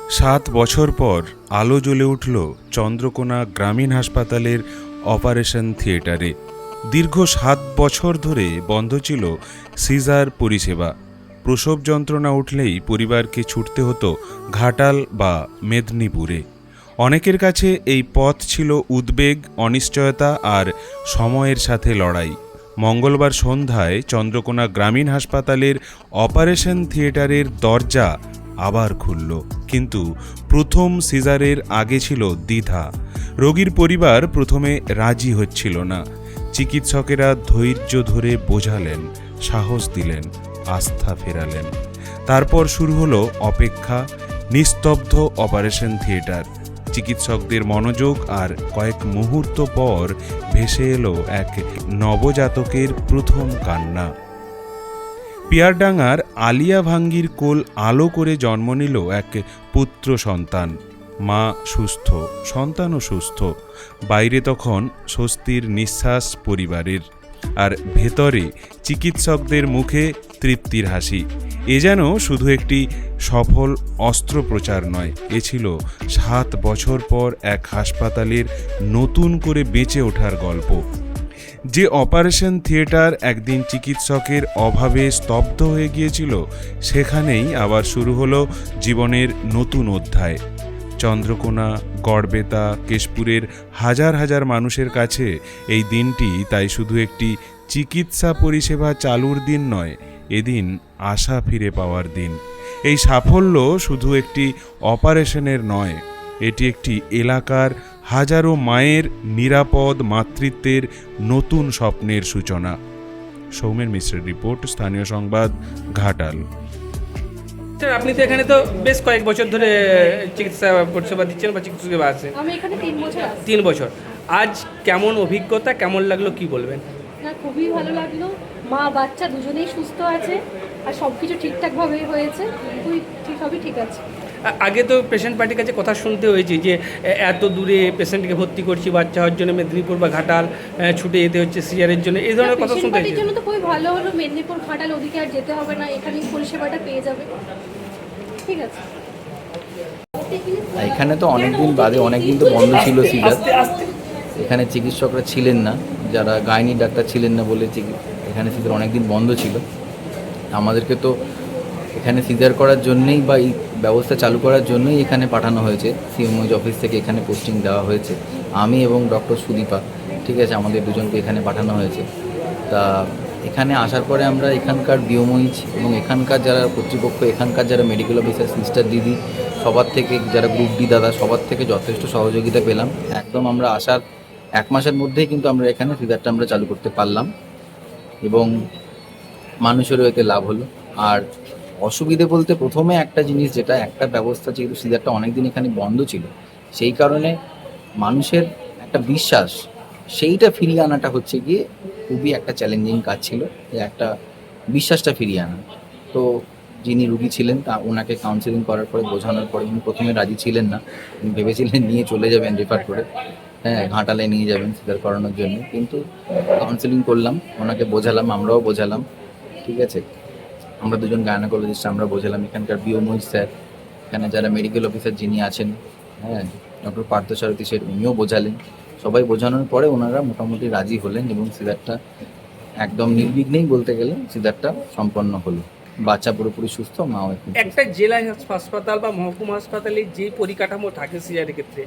7 বছর পর আলো জ্বলে উঠল চন্দ্রকোনা গ্রামীণ হাসপাতালের অপারেশন থিয়েটারে। দীর্ঘ 7 বছর ধরে বন্ধ ছিল সিজার পরিষেবা। প্রসব যন্ত্রণা উঠলেই পরিবারকে ছুটতে হতো ঘাটাল বা মেদিনীপুরে। অনেকের কাছে এই পথ ছিল উদ্বেগ, অনিশ্চয়তা আর সময়ের সাথে লড়াই। মঙ্গলবার সন্ধ্যায় চন্দ্রকোনা গ্রামীণ হাসপাতালের অপারেশন থিয়েটারের দরজা আবার খুলল, কিন্তু প্রথম সিজারের আগে ছিল দ্বিধা। রোগীর পরিবার প্রথমে রাজি হচ্ছিল না। চিকিৎসকেরা ধৈর্য ধরে বোঝালেন, সাহস দিলেন, আস্থা ফেরালেন। তারপর শুরু হলো অপেক্ষা। নিস্তব্ধ অপারেশন থিয়েটার, চিকিৎসকদের মনোযোগ, আর কয়েক মুহূর্ত পর ভেসে এলো এক নবজাতকের প্রথম কান্না। পিয়ারডাঙ্গার আলিয়া ভাঙ্গির কোল আলো করে জন্ম নিল এক পুত্র সন্তান। মা সুস্থ, সন্তানও সুস্থ। বাইরে তখন স্বস্তির নিঃশ্বাস পরিবারের, আর ভেতরে চিকিৎসকদের মুখে তৃপ্তির হাসি। এ যেন শুধু একটি সফল অস্ত্রোপচার নয়, এ ছিল 7 বছর পর এক হাসপাতালের নতুন করে বেঁচে ওঠার গল্প। যে অপারেশন থিয়েটার একদিন চিকিৎসকের অভাবে স্তব্ধ হয়ে গিয়েছিল, সেখানেই আবার শুরু হলো জীবনের নতুন অধ্যায়। চন্দ্রকোনা, গড়বেতা, কেশপুরের হাজার হাজার মানুষের কাছে এই দিনটি তাই শুধু একটি চিকিৎসা পরিষেবা চালুর দিন নয়, এদিন আশা ফিরে পাওয়ার দিন। এই সাফল্য শুধু একটি অপারেশনের নয়, এটি একটি এলাকার হাজারো মায়ের নিরাপদ মাতৃত্বের নতুন স্বপ্নের সূচনা। সৌমেন মিশ্রের রিপোর্ট, স্থানীয় সংবাদ, ঘাটাল। স্যার, আপনি তো এখানে তো বেশ কয়েক বছর ধরে চিকিৎসা পরিষেবা দিচ্ছেন বা চিকিৎসা সেবা আছে। আমি এখানে 3 বছর আছি। 3 বছর। আজ কেমন অভিজ্ঞতা, কেমন লাগলো, কি বলবেন? না, খুবই ভালো লাগলো। মা বাচ্চা দুজনেই সুস্থ আছে আর সব কিছু ঠিকঠাকভাবে হয়েছে। সবই ঠিক আছে। আগে তো পেশেন্ট পার্টির কাছে কথা শুনতে হয়েছে যে এত দূরে পেশেন্টকে ভর্তি করছি বাচ্চা হওয়ার জন্য, মেদিনীপুর বা ঘাটাল ছুটে যেতে হচ্ছে সিজারের জন্য, এই ধরনের কথা শুনতে পেশেন্ট হয়েছে। জন্য তো খুবই ভালো হলো, মেদিনীপুর ঘাটাল ওদিকে আর যেতে হবে না, এখানেই পরিষেবাটা পেয়ে যাবে। ঠিক আছে। এখানে তো অনেকদিন বাদে, অনেকদিন তো বন্ধ ছিল সিজার। এখানে চিকিৎসকরা ছিলেন না, যারা গাইনি ডাক্তার ছিলেন না বলে এখানে সিজার অনেকদিন বন্ধ ছিল। আমাদেরকে তো এখানে সিজার করার জন্যেই বা এই ব্যবস্থা চালু করার জন্যই এখানে পাঠানো হয়েছে। সিএমওএইচ অফিস থেকে এখানে পোস্টিং দেওয়া হয়েছে। আমি এবং ডক্টর সুদীপা, ঠিক আছে, আমাদের দুজনকে এখানে পাঠানো হয়েছে। তা এখানে আসার পরে আমরা এখানকার বিওমইচ এবং এখানকার যারা কর্তৃপক্ষ, এখানকার যারা মেডিকেল অফিসার, সিস্টার দিদি, সবার থেকে, যারা গ্রুপ ডি দাদা, সবার থেকে যথেষ্ট সহযোগিতা পেলাম। একদম আমরা আসার 1 মাসের মধ্যেই কিন্তু আমরা এখানে সিজারটা আমরা চালু করতে পারলাম এবং মানুষেরও এতে লাভ হলো। আর অসুবিধে বলতে প্রথমে একটা জিনিস, যেটা একটা ব্যবস্থা, যেহেতু সিজারটা অনেকদিন এখানে বন্ধ ছিল, সেই কারণে মানুষের একটা বিশ্বাস, সেইটা ফিরিয়ে আনাটা হচ্ছে গিয়ে খুবই একটা চ্যালেঞ্জিং কাজ ছিল, যে একটা বিশ্বাসটা ফিরিয়ে আনা। তো যিনি রুগী ছিলেন, তা ওনাকে কাউন্সেলিং করার পরে, বোঝানোর পরে, উনি প্রথমে রাজি ছিলেন না। উনি ভেবেছিলেন নিয়ে চলে যাবেন রেফার করে, হ্যাঁ, ঘাটালে নিয়ে যাবেন সিজার করানোর জন্য। কিন্তু কাউন্সেলিং করলাম, ওনাকে বোঝালাম, আমরাও বোঝালাম, ঠিক আছে, আমরা দুজন গায়নোকোলজিস্ট, আমরা বোঝালাম। এখানকার বিওমইচ স্যার, এখানে যারা মেডিকেল অফিসার যিনি আছেন, হ্যাঁ, ডক্টর পার্থসারথী স্যার, উনিও বোঝালেন। সবাই বোঝানোর পরে ওনারা মোটামুটি রাজি হলেন এবং সিজারটা একদম নির্বিঘ্নেই বলতে গেলে সিজারটা সম্পন্ন হলো। বাচ্চা পুরোপুরি সুস্থ, মাও এখন সুস্থ। একটা জেলা হাসপাতাল বা মহকুমা হাসপাতালে যে পরিকাঠামো থাকে সিজারের ক্ষেত্রে,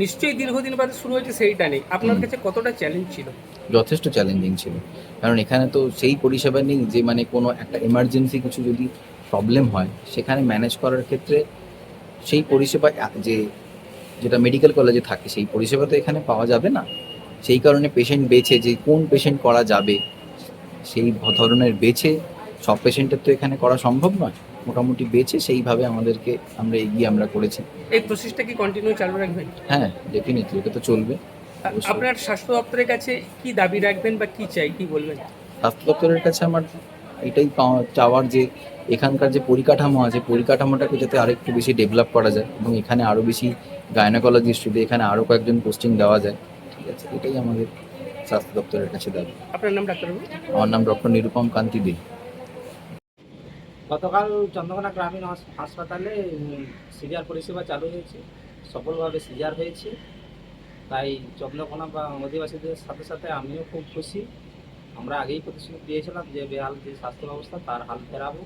নিশ্চয়ই দীর্ঘদিন বাদে শুরু হয়েছে, সেইটা নেই। আপনার কাছে কতটা চ্যালেঞ্জ ছিল? যথেষ্ট চ্যালেঞ্জিং ছিল, কারণ এখানে তো সেই পরিষেবা নেই যে মানে কোনো একটা এমার্জেন্সি কিছু যদি প্রবলেম হয়, সেখানে ম্যানেজ করার ক্ষেত্রে সেই পরিষেবা যেটা মেডিকেল কলেজে থাকে, সেই পরিষেবা তো এখানে পাওয়া যাবে না। সেই কারণে পেশেন্ট বেছে, যে কোন পেশেন্ট করা যাবে, সেই ধরনের বেছে, সব পেশেন্টের তো এখানে করা সম্ভব নয়, মোটামুটি বেছে সেইভাবে আমাদেরকে আমরা করেছি। এই প্রসেসটা কি কন্টিনিউ চালু রাখবেন? হ্যাঁ, ডেফিনেটলি এটা তো চলবে। আপনার স্বাস্থ্য দপ্তরের কাছে কি দাবি রাখবেন বা কি চাই, কি বলবেন? স্বাস্থ্য দপ্তরের কাছে আমার এটাই চাওয়ার যে এখানকার যে পরিকাঠামো আছে, পরিকাঠামোটাকে যাতে আরেকটু বেশি ডেভেলপ করা যায় এবং এখানে আরও বেশি গাইনোকোলজিস্ট, যদি এখানে আরও কয়েকজন পোস্টিং দেওয়া যায়, ঠিক আছে, এটাই আমাদের স্বাস্থ্য দপ্তরের কাছে দাবি। আপনার নাম ডাক্তারবাবু? আমার নাম ডক্টর নিরুপম কান্তি দে। গতকাল চন্দ্রকোনা গ্রামীণ হাসপাতালে সিজার পরিষেবা চালু হয়েছে, সফলভাবে সিজার হয়েছে। তাই চন্দ্রকোনা বা অধিবাসীদের সাথে সাথে আমিও খুব খুশি। আমরা আগেই প্রতিশ্রুতি দিয়েছিলাম যে বেহাল যে স্বাস্থ্য ব্যবস্থা তার হাল ফেরাবো,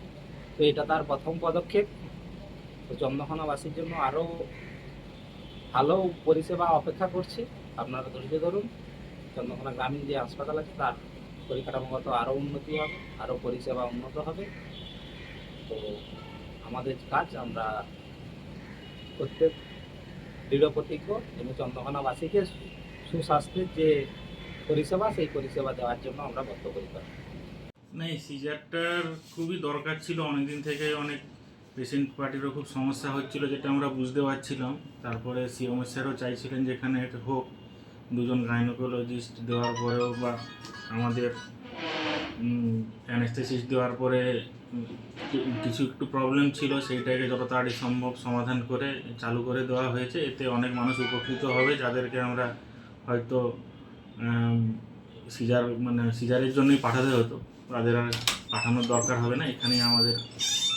তো এটা তার প্রথম পদক্ষেপ। তো চন্দ্রকোনাবাসীর জন্য আরও ভালো পরিষেবা অপেক্ষা করছে। আপনারা ধৈর্য ধরুন, চন্দ্রকোনা গ্রামীণ যে হাসপাতাল আছে তার পরিকাঠামোগত আরও উন্নতি হবে, আরও পরিষেবা উন্নত হবে। তো আমাদের কাজ আমরা প্রত্যেক দৃঢ় প্রতিজ্ঞ এবং চন্দ্রকোনাবাসীকে সুস্বাস্থ্যের যে পরিষেবা সেই পরিষেবা দেওয়ার জন্য আমরা বদ্ধপরিকর। না, এই সিজারটার খুবই দরকার ছিল। অনেকদিন থেকে অনেক পেশেন্ট পার্টিরও খুব সমস্যা হচ্ছিল, যেটা আমরা বুঝতে পারছিলাম। তারপরে সিএমও স্যারও চাইছিলেন যে এখানে এটা হোক। দুজন গাইনোকোলজিস্ট দেওয়ার পরেও বা আমাদের অ্যানেস্থেসিস দেওয়ার পরে কিছু একটু প্রবলেম ছিল, সেইটাকে যত তাড়াতাড়ি সম্ভব সমাধান করে চালু করে দেওয়া হয়েছে। এতে অনেক মানুষ উপকৃত হবে, যাদেরকে আমরা হয়তো সিজারের জন্যই পাঠাতে হতো, তাদের আর পাঠানোর দরকার হবে না। এখানেই আমাদের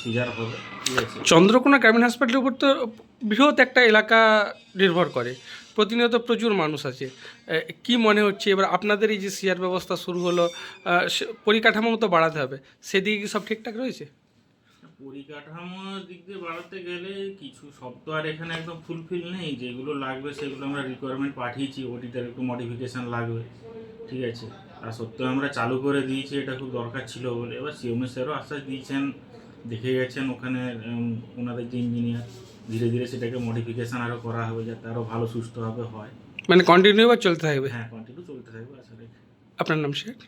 সিজার হবে, ঠিক আছে। চন্দ্রকোনা গ্রামীণ হাসপাতালের উপর তো বৃহৎ একটা এলাকা নির্ভর করে, প্রতিনিয়ত প্রচুর মানুষ আছে। কি মনে হচ্ছে এবার আপনাদের এই যে সিআর ব্যবস্থা শুরু হলো, পরিকাঠামো তো বাড়াতে হবে, সেদিকে কি সব ঠিকঠাক রয়েছে? পরিকাঠামোর দিক দিয়ে বাড়াতে গেলে কিছু সব তো আর এখানে একদম ফুলফিল নেই। যেগুলো লাগবে সেগুলো আমরা রিকোয়ারমেন্ট পাঠিয়েছি, ওটিটার একটু মডিফিকেশান লাগবে, ঠিক আছে। আর সত্ত্বেও আমরা চালু করে দিয়েছি, এটা খুব দরকার ছিল বলে। এবার সিএমএস স্যারও আশ্বাস দিয়েছেন, দেখে গেছেন ওখানে ওনাদের যে ইঞ্জিনিয়ার, ধীরে ধীরে সেটাকে মডিফিকেশান আরও করা হবে যাতে আরও ভালো সুস্থভাবে হয়। মানে কন্টিনিউ বা চলতে থাকবে? হ্যাঁ, কন্টিনিউ চলতে থাকবে আসলে। আপনার নাম শেখ?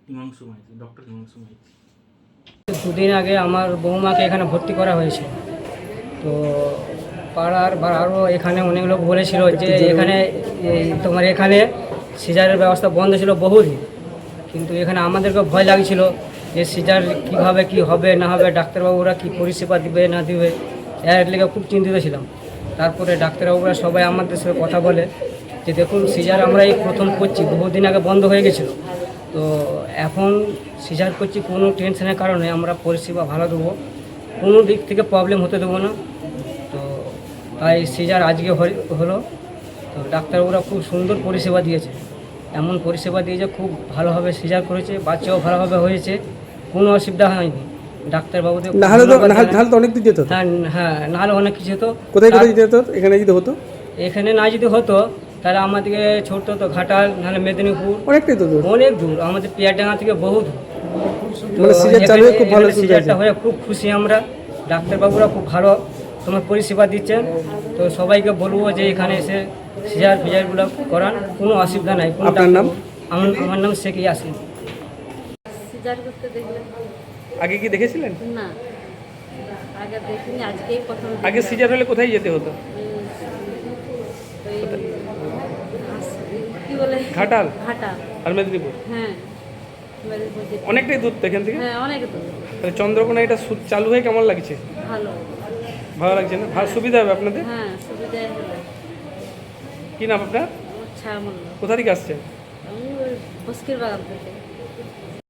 হিমাংশু মাইতি, ডক্টর হিমাংশু মাইতি। দুদিন আগে আমার বৌমাকে এখানে ভর্তি করা হয়েছে। তো পাড়ার বা আরও এখানে অনেক লোক বলেছিল যে এখানে তোমার এখানে সিজারের ব্যবস্থা বন্ধ ছিল বহুদিন, কিন্তু এখানে আমাদেরকে ভয় লাগছিল যে সিজার কীভাবে কি হবে না হবে, ডাক্তারবাবুরা কি পরিষেবা দিবে না দিবে, এর লেগে খুব চিন্তিত ছিলাম। তারপরে ডাক্তারবাবুরা সবাই আমাদের সাথে কথা বলে যে দেখুন সিজার আমরা এই প্রথম করছি, বহুদিন আগে বন্ধ হয়ে গেছিলো, তো এখন সিজার করছি, কোনো টেনশনের কারণে আমরা পরিষেবা ভালো দেবো, কোনো দিক থেকে প্রবলেম হতে দেবো না। তো তাই সিজার আজকে হলো। তো ডাক্তারবাবুরা খুব সুন্দর পরিষেবা দিয়েছে, এমন পরিষেবা দিয়েছে, খুব ভালোভাবে সিজার করেছে, বাচ্চাও ভালোভাবে হয়েছে, কোনো অসুবিধা হয়নি। ডাক্তারবাবুদের নাহলে তো অনেক দূর যেত। হ্যাঁ, নাহলে অনেক কিছু হতো। কোথায় যেত এখানে যদি হতো? এখানে না যদি হতো তাহলে আমাদেরকে ছোট তো ঘাটাল, নাহলে মেদিনীপুর, অনেকটাই তো দূর, অনেক দূর, আমাদের পিয়ারডাঙ্গা থেকে বহু দূর। মানে সিজার চালু হয়ে খুব ভালো সিজারটা হয়ে খুব খুশি আমরা। ডাক্তারবাবুরা খুব ভালো তোমার পরিষেবা দিচ্ছেন। তো সবাইকে বলবো যে এখানে এসে ফিজারগুলো করান, কোনো অসুবিধা নাই। আপনার নাম? আমার নাম শেখ ইয়াসিন। সিজার করতে দেখলে আগে কি দেখেছিলেন? না, আগে দেখিনি, আজকেই প্রথম আগে সিজার হলে কোথায় যেতে হতো? কি বলে ঘাটাল ঘাটা, আর মেদিনীপুর? হ্যাঁ মেদিনীপুর যেতে। অনেকটাই দূর তো এখান থেকে। হ্যাঁ অনেক দূর। তাহলে চন্দ্রকোনা এটা চালু হয়ে কেমন লাগছে? ভালো, ভালো লাগছে না? ভালো সুবিধা হবে আপনাদের? হ্যাঁ সুবিধাই হলো। কি নাম আপনার? ছায়া মূল্য। কোথা থেকে আসছেন? আমি ওই বস্কির বাগান থেকে।